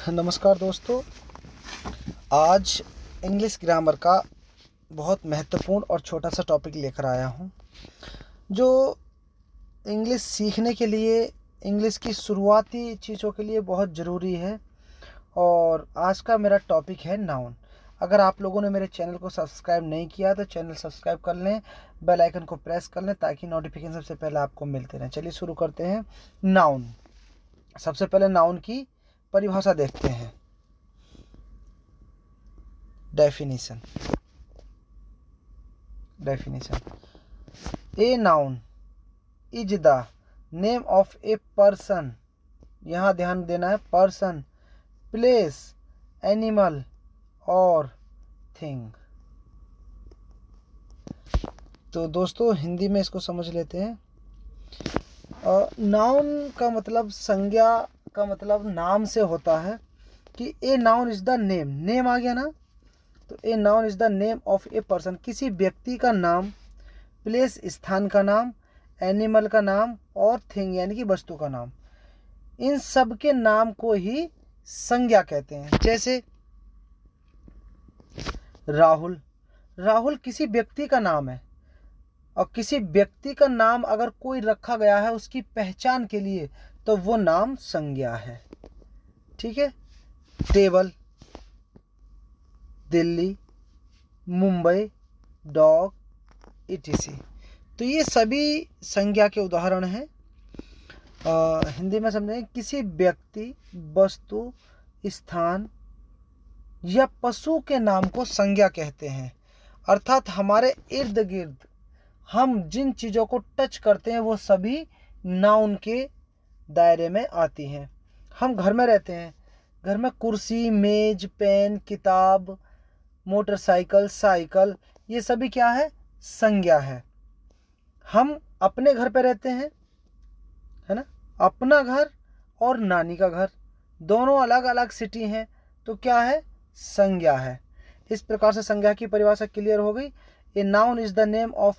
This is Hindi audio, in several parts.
नमस्कार दोस्तों। आज इंग्लिश ग्रामर का बहुत महत्वपूर्ण और छोटा सा टॉपिक लेकर आया हूँ, जो इंग्लिश सीखने के लिए, इंग्लिश की शुरुआती चीज़ों के लिए बहुत ज़रूरी है। और आज का मेरा टॉपिक है नाउन। अगर आप लोगों ने मेरे चैनल को सब्सक्राइब नहीं किया तो चैनल सब्सक्राइब कर लें, बेल आइकन को प्रेस कर लें ताकि नोटिफिकेशन सबसे पहले आपको मिलते रहें। चलिए शुरू करते हैं। नाउन। सबसे पहले नाउन की परिभाषा देखते हैं। Definition. A noun is the name of a person. यहाँ ध्यान देना है, person, place, animal और thing। तो दोस्तों हिंदी में इसको समझ लेते हैं। नाउन का मतलब, संज्ञा का मतलब नाम से होता है कि a noun is the name. Name आ गया ना, तो a noun is the name of a person, किसी व्यक्ति का नाम, प्लेस स्थान का नाम, एनिमल का नाम और थिंग यानी कि वस्तु का नाम। इन सब के नाम को ही संज्ञा कहते हैं। जैसे राहुल। राहुल किसी व्यक्ति का नाम है, और किसी व्यक्ति का नाम अगर कोई रखा गया है उसकी पहचान के लिए तो वो नाम संज्ञा है। ठीक है। Table, Delhi, Mumbai, dog, etc। तो ये सभी संज्ञा के उदाहरण हैं। हिंदी में समझें, किसी व्यक्ति, वस्तु, स्थान या पशु के नाम को संज्ञा कहते हैं। अर्थात हमारे इर्द गिर्द हम जिन चीज़ों को टच करते हैं वो सभी नाउन के दायरे में आती हैं। हम घर में रहते हैं, घर में कुर्सी, मेज, पेन, किताब, मोटरसाइकिल, साइकिल, ये सभी क्या है? संज्ञा है। हम अपने घर पे रहते हैं, है ना, अपना घर और नानी का घर, दोनों अलग अलग सिटी हैं, तो क्या है? संज्ञा है। इस प्रकार से संज्ञा की परिभाषा क्लियर हो गई। ए noun is the name of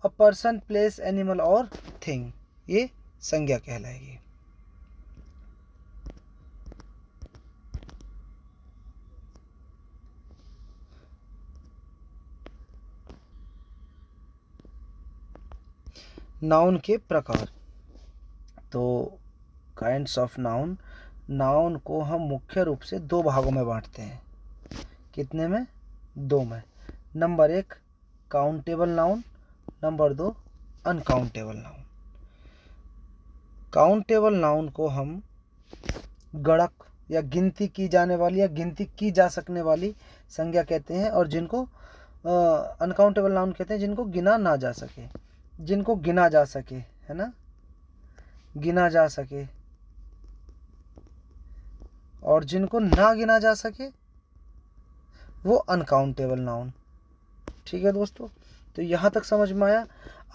a person, place, animal और थिंग, ये संज्ञा कहलाएगी। नाउन के प्रकार। तो काइंड्स ऑफ नाउन। नाउन को हम मुख्य रूप से दो भागों में बांटते हैं। कितने में? दो में। Number 1 countable noun, number 2 uncountable noun. Countable noun को हम गणक या गिनती की जाने वाली या गिनती की जा सकने वाली संज्ञा कहते हैं, और जिनको अनकाउंटेबल नाउन कहते हैं जिनको गिना ना जा सके, जिनको गिना जा सके, है ना, गिना जा सके, और जिनको ना गिना जा सके वो अनकाउंटेबल नाउन। ठीक है दोस्तों, तो यहाँ तक समझ में आया।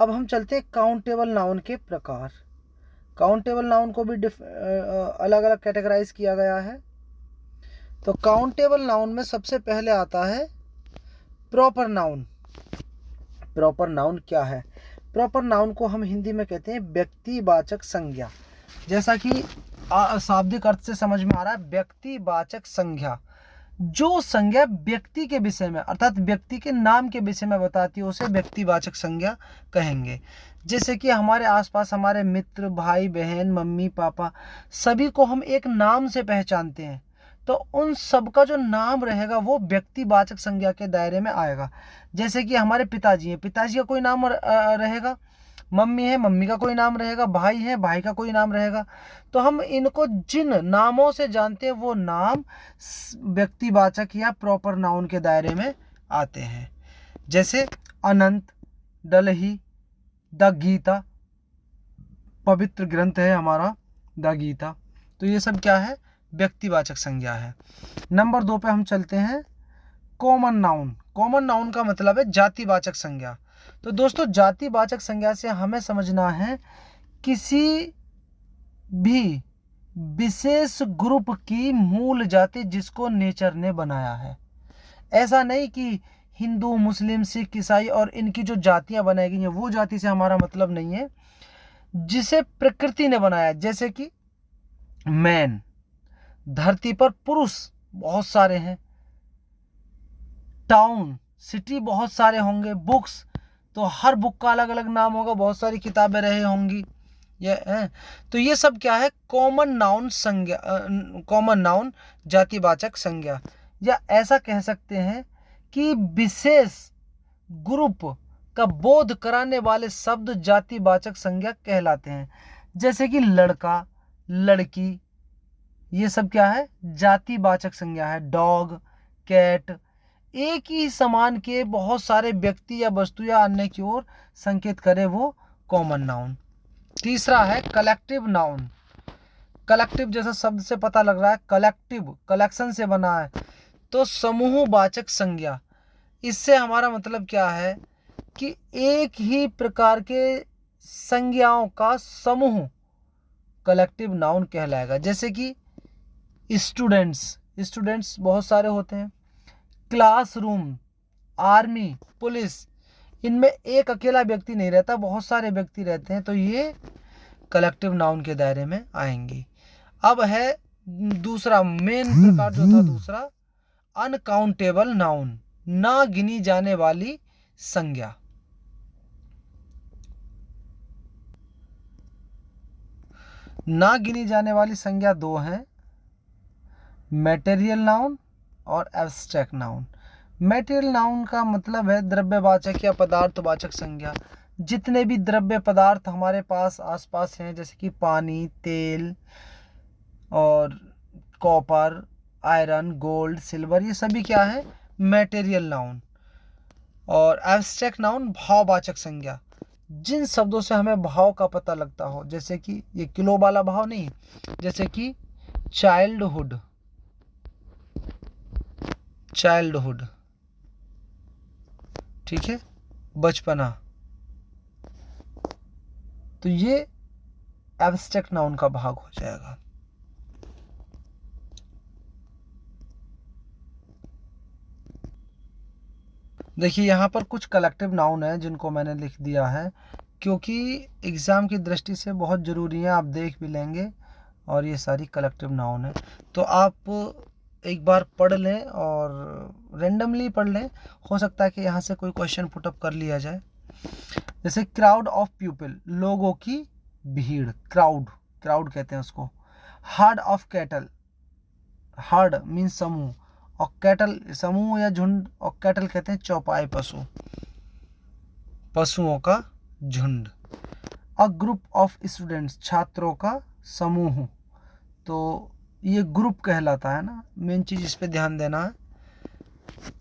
अब हम चलते हैं काउंटेबल नाउन के प्रकार। काउंटेबल नाउन को भी अलग अलग कैटेगराइज किया गया है। तो काउंटेबल नाउन में सबसे पहले आता है प्रॉपर नाउन। प्रॉपर नाउन क्या है? प्रॉपर नाउन को हम हिंदी में कहते हैं व्यक्तिवाचक संज्ञा। जैसा कि शाब्दिक अर्थ से समझ में आ रहा है, व्यक्तिवाचक संज्ञा। जो संज्ञा व्यक्ति के विषय में, अर्थात व्यक्ति के नाम के विषय में बताती है, उसे व्यक्तिवाचक संज्ञा कहेंगे। जैसे कि हमारे आसपास हमारे मित्र, भाई बहन, मम्मी पापा, सभी को हम एक नाम से पहचानते हैं, तो उन सब का जो नाम रहेगा वो व्यक्तिवाचक संज्ञा के दायरे में आएगा। जैसे कि हमारे पिताजी हैं, पिताजी का कोई नाम रहेगा, मम्मी है, मम्मी का कोई नाम रहेगा, भाई है, भाई का कोई नाम रहेगा। तो हम इनको जिन नामों से जानते हैं वो नाम व्यक्तिवाचक या प्रॉपर नाउन के दायरे में आते हैं। जैसे अनंत, डलही, द गीता, पवित्र ग्रंथ है हमारा द गीता। तो ये सब क्या है? व्यक्तिवाचक संज्ञा है। नंबर 2 पे हम चलते हैं कॉमन नाउन। कॉमन नाउन का मतलब है जातिवाचक संज्ञा। तो दोस्तों जातिवाचक संज्ञा से हमें समझना है किसी भी विशेष ग्रुप की मूल जाति जिसको नेचर ने बनाया है। ऐसा नहीं कि हिंदू, मुस्लिम, सिख, ईसाई और इनकी जो जातियां बनाई गई हैं वो जाति से हमारा मतलब नहीं है, जिसे प्रकृति ने बनाया। जैसे कि मैन, धरती पर पुरुष बहुत सारे हैं। टाउन, सिटी बहुत सारे होंगे। बुक्स, तो हर बुक का अलग अलग नाम होगा, बहुत सारी किताबें रहे होंगी ये है। तो ये सब क्या है, कॉमन नाउन संज्ञा, कॉमन नाउन जातिवाचक संज्ञा, या ऐसा कह सकते हैं कि विशेष ग्रुप का बोध कराने वाले शब्द जातिवाचक संज्ञा कहलाते हैं। जैसे कि लड़का, लड़की, ये सब क्या है, जातिवाचक संज्ञा है। डॉग, कैट, एक ही समान के बहुत सारे व्यक्ति या वस्तु या अन्य की ओर संकेत करे वो कॉमन नाउन। तीसरा है कलेक्टिव नाउन। कलेक्टिव जैसा शब्द से पता लग रहा है, कलेक्टिव कलेक्शन से बना है, तो समूहवाचक संज्ञा। इससे हमारा मतलब क्या है कि एक ही प्रकार के संज्ञाओं का समूह कलेक्टिव नाउन कहलाएगा। जैसे कि स्टूडेंट्स, स्टूडेंट्स बहुत सारे होते हैं। क्लासरूम, आर्मी, पुलिस, इनमें एक अकेला व्यक्ति नहीं रहता, बहुत सारे व्यक्ति रहते हैं, तो ये कलेक्टिव नाउन के दायरे में आएंगी। अब है दूसरा मेन प्रकार जो था, दूसरा अनकाउंटेबल नाउन, ना गिनी जाने वाली संज्ञा। ना गिनी जाने वाली संज्ञा दो हैं, मटेरियल नाउन और एब्स्ट्रैक्ट नाउन। मटेरियल नाउन का मतलब है द्रव्यवाचक या पदार्थवाचक संज्ञा। जितने भी द्रव्य पदार्थ हमारे पास आसपास हैं, जैसे कि पानी, तेल और कॉपर, आयरन, गोल्ड, सिल्वर, ये सभी क्या है, मटेरियल नाउन। और एब्स्ट्रैक्ट नाउन भाववाचक संज्ञा, जिन शब्दों से हमें भाव का पता लगता हो, जैसे कि ये किलो वाला भाव नहीं, जैसे कि चाइल्डहुड, चाइल्डहुड, ठीक है, बचपना, तो ये एब्स्ट्रैक्ट नाउन का भाग हो जाएगा। देखिए यहाँ पर कुछ कलेक्टिव नाउन है जिनको मैंने लिख दिया है, क्योंकि एग्ज़ाम की दृष्टि से बहुत ज़रूरी है, आप देख भी लेंगे। और ये सारी कलेक्टिव नाउन है, तो आप एक बार पढ़ लें और रेंडमली पढ़ लें, हो सकता है कि यहाँ से कोई क्वेश्चन पुटअप कर लिया जाए। जैसे क्राउड ऑफ पीपल, लोगों की भीड़, क्राउड, क्राउड कहते हैं उसको। Heard of cattle, heard means समूह, और कैटल समूह या झुंड, और कैटल कहते हैं चौपाई पशु, पशुओं का झुंड। अ ग्रुप ऑफ स्टूडेंट्स, छात्रों का समूह, तो ये ग्रुप कहलाता है ना, मेन चीज़ इस पे ध्यान देना है।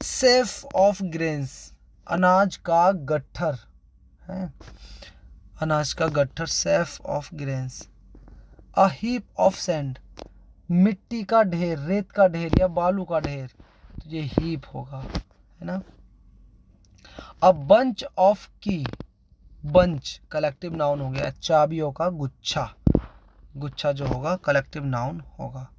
सेफ ऑफ ग्रेन्स, अनाज का गट्ठर है, अनाज का गट्ठर, safe of grains. A heap of sand, मिट्टी का ढेर, रेत का ढेर या बालू का ढेर, तो ये हीप होगा, है ना। अ बंच ऑफ की, बंच कलेक्टिव नाउन हो गया, चाबियों का गुच्छा, गुच्छा जो होगा कलेक्टिव नाउन होगा।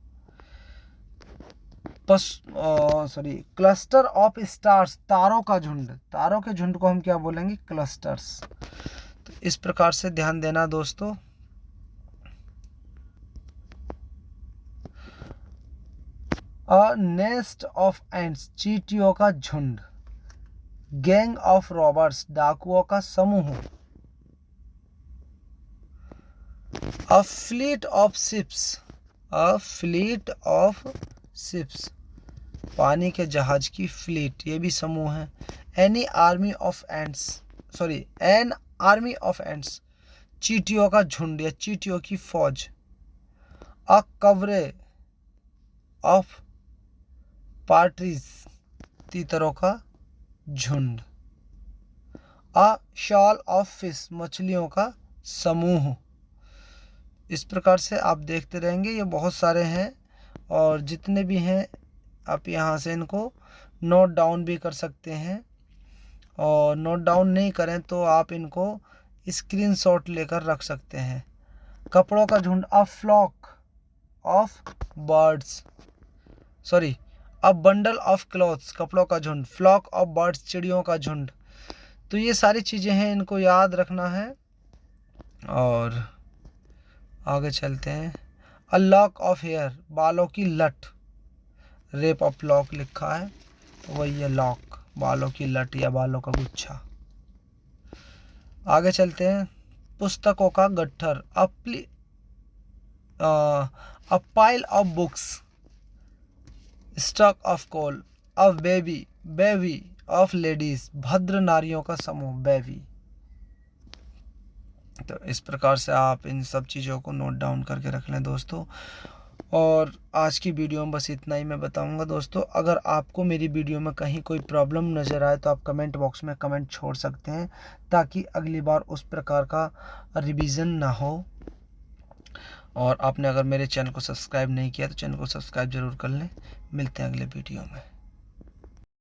क्लस्टर ऑफ स्टार्स, तारों का झुंड, तारों के झुंड को हम क्या बोलेंगे, क्लस्टर्स। तो इस प्रकार से ध्यान देना दोस्तों। अ नेस्ट ऑफ एंट्स, चींटियों का झुंड। गैंग ऑफ रॉबर्स, डाकुओं का समूह। A fleet of ships, a fleet of ships, पानी के जहाज की फ्लीट, ये भी समूह है। Any army of ants, sorry an army of ants, चींटियों का झुंड या चींटियों की फौज। अ कवरे ऑफ पार्ट्रीज, तीतरों का झुंड। अ शॉल ऑफ फिश, मछलियों का समूह। इस प्रकार से आप देखते रहेंगे, ये बहुत सारे हैं, और जितने भी हैं आप यहाँ से इनको नोट डाउन भी कर सकते हैं, और नोट डाउन नहीं करें तो आप इनको स्क्रीनशॉट लेकर रख सकते हैं। कपड़ों का झुंड, a flock of birds, sorry a bundle of clothes, कपड़ों का झुंड। फ्लॉक ऑफ बर्ड्स, चिड़ियों का झुंड। तो ये सारी चीज़ें हैं, इनको याद रखना है। और आगे चलते हैं। अ लॉक ऑफ हेयर, बालों की लट। रेप ऑफ लॉक लिखा है तो वही है लॉक, बालों की लट या बालों का गुच्छा। आगे चलते हैं। पुस्तकों का गट्ठर, a pile of books. Stock of coal, of baby, baby of ladies, भद्र नारियों का समूह, बेबी। तो इस प्रकार से आप इन सब चीज़ों को नोट डाउन करके रख लें दोस्तों। और आज की वीडियो में बस इतना ही मैं बताऊंगा दोस्तों। अगर आपको मेरी वीडियो में कहीं कोई प्रॉब्लम नज़र आए तो आप कमेंट बॉक्स में कमेंट छोड़ सकते हैं, ताकि अगली बार उस प्रकार का रिवीजन ना हो। और आपने अगर मेरे चैनल को सब्सक्राइब नहीं किया तो चैनल को सब्सक्राइब ज़रूर कर लें। मिलते हैं अगले वीडियो में।